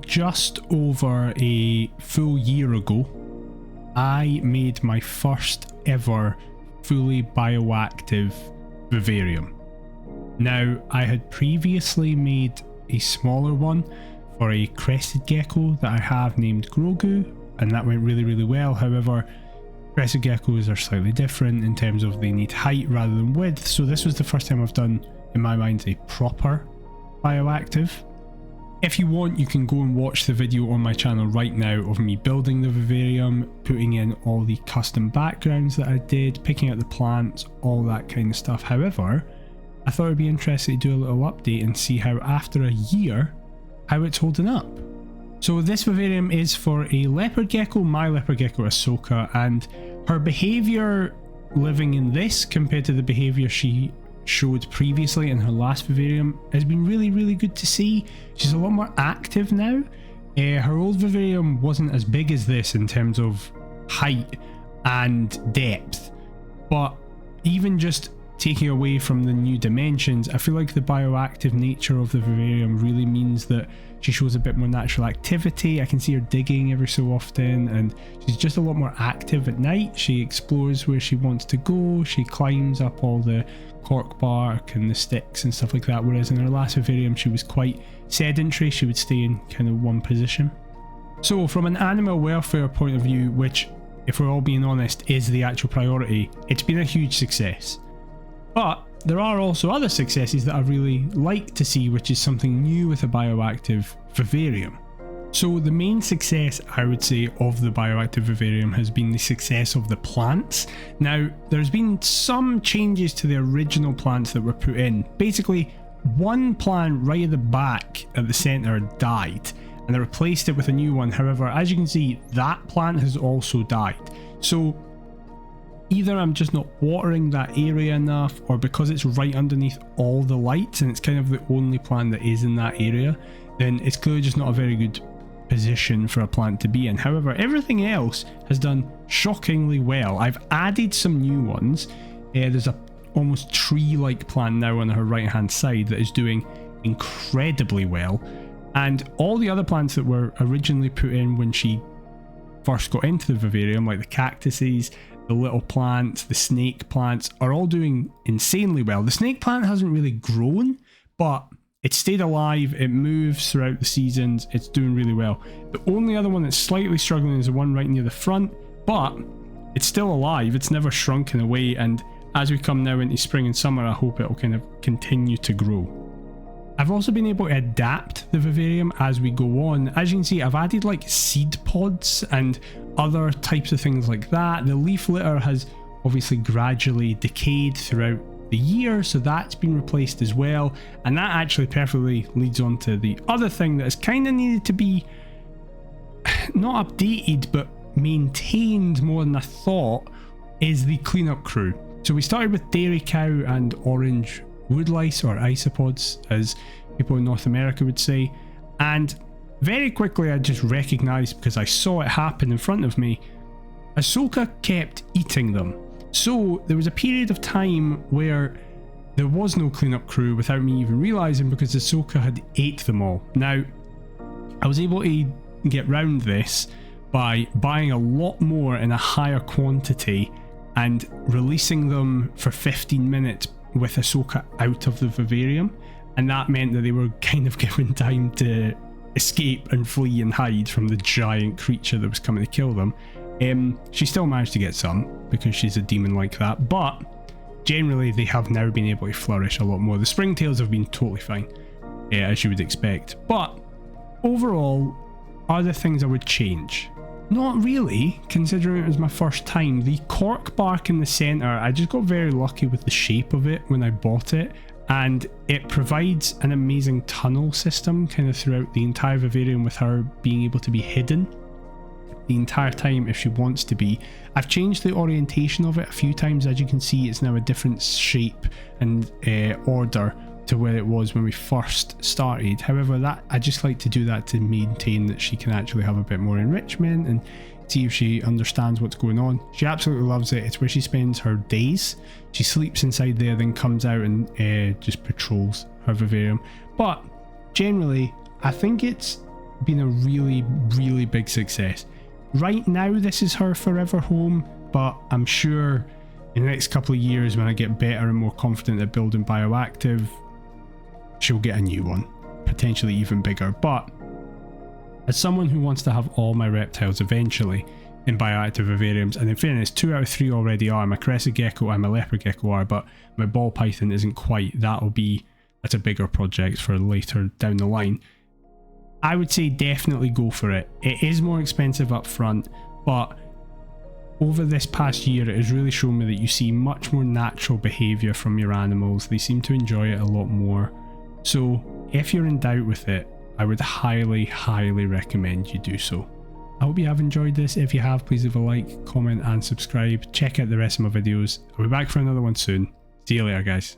just over a full year ago, I made my first ever fully bioactive vivarium. Now, I had previously made a smaller one for a crested gecko that I have named Grogu, and that went really well. However, crested geckos are slightly different in terms of they need height rather than width, so this was the first time I've done, in my mind, a proper bioactive. If you want, you can go and watch the video on my channel right now of me building the vivarium, putting in all the custom backgrounds that I did, picking out the plants, all that kind of stuff. However, I thought it'd be interesting to do a little update and see how after a year, how it's holding up. So this vivarium is for a leopard gecko, my leopard gecko Ahsoka, and her behaviour living in this compared to the behaviour she showed previously in her last vivarium has been really good to see. She's a lot more active now. Her old vivarium wasn't as big as this in terms of height and depth, but even just taking away from the new dimensions, I feel like the bioactive nature of the vivarium really means that she shows a bit more natural activity. I can see her digging every so often, and she's just a lot more active at night. She explores where she wants to go, she climbs up all the cork bark and the sticks and stuff like that, whereas in her last vivarium she was quite sedentary. She would stay in kind of one position. So from an animal welfare point of view, which, if we're all being honest, is the actual priority, it's been a huge success. But there are also other successes that I really like to see, which is something new with a bioactive vivarium. So the main success, I would say, of the bioactive vivarium has been the success of the plants. Now, there's been some changes to the original plants that were put in. Basically, one plant right at the back at the centre died, and they replaced it with a new one. However, as you can see, that plant has also died. So either I'm just not watering that area enough, or because it's right underneath all the lights and it's kind of the only plant that is in that area, then it's clearly just not a very good position for a plant to be in. However, everything else has done shockingly well. I've added some new ones. There's a almost tree-like plant now on her right hand side that is doing incredibly well, and all the other plants that were originally put in when she first got into the vivarium, like the cactuses, the little plants, the snake plants, are all doing insanely well. The snake plant hasn't really grown, but it stayed alive, it moves throughout the seasons, it's doing really well. The only other one that's slightly struggling is the one right near the front, but it's still alive, it's never shrunken away, and as we come now into spring and summer, I hope it'll kind of continue to grow. I've also been able to adapt the vivarium as we go on. As you can see, I've added like seed pods and other types of things like that. The leaf litter has obviously gradually decayed throughout the year, so that's been replaced as well, and that actually perfectly leads on to the other thing that has kind of needed to be not updated but maintained more than I thought, is the cleanup crew. So we started with dairy cow and orange woodlice, or isopods as people in North America would say, and very quickly I just recognised, because I saw it happen in front of me, Ahsoka kept eating them. So there was a period of time where there was no cleanup crew without me even realising, because Ahsoka had ate them all. Now, I was able to get round this by buying a lot more in a higher quantity and releasing them for 15 minutes with Ahsoka out of the vivarium, and that meant that they were kind of given time to escape and flee and hide from the giant creature that was coming to kill them. She still managed to get some because she's a demon like that, but generally they have now been able to flourish a lot more. The springtails have been totally fine, as you would expect, but overall, are there things I would change? Not really, considering it was my first time. The cork bark in the centre, I just got very lucky with the shape of it when I bought it, and it provides an amazing tunnel system kind of throughout the entire vivarium, with her being able to be hidden the entire time if she wants to be. I've changed the orientation of it a few times. As you can see, it's now a different shape and order to where it was when we first started. However, that I just like to do that to maintain that she can actually have a bit more enrichment and see if she understands what's going on. She absolutely loves it. It's where she spends her days. She sleeps inside there, then comes out and just patrols her vivarium. But generally, I think it's been a really, really big success. Right now, this is her forever home, but I'm sure in the next couple of years, when I get better and more confident at building Bioactive, she'll get a new one, potentially even bigger. But as someone who wants to have all my reptiles eventually in Bioactive Vivariums, and in fairness, 2 out of 3 already are. My crested gecko and my leopard gecko are, but my ball python isn't quite. That's a bigger project for later down the line. I would say definitely go for it. It is more expensive up front, but over this past year, it has really shown me that you see much more natural behaviour from your animals. They seem to enjoy it a lot more. So if you're in doubt with it, I would highly, highly recommend you do so. I hope you have enjoyed this. If you have, please leave a like, comment and subscribe. Check out the rest of my videos. I'll be back for another one soon. See you later, guys.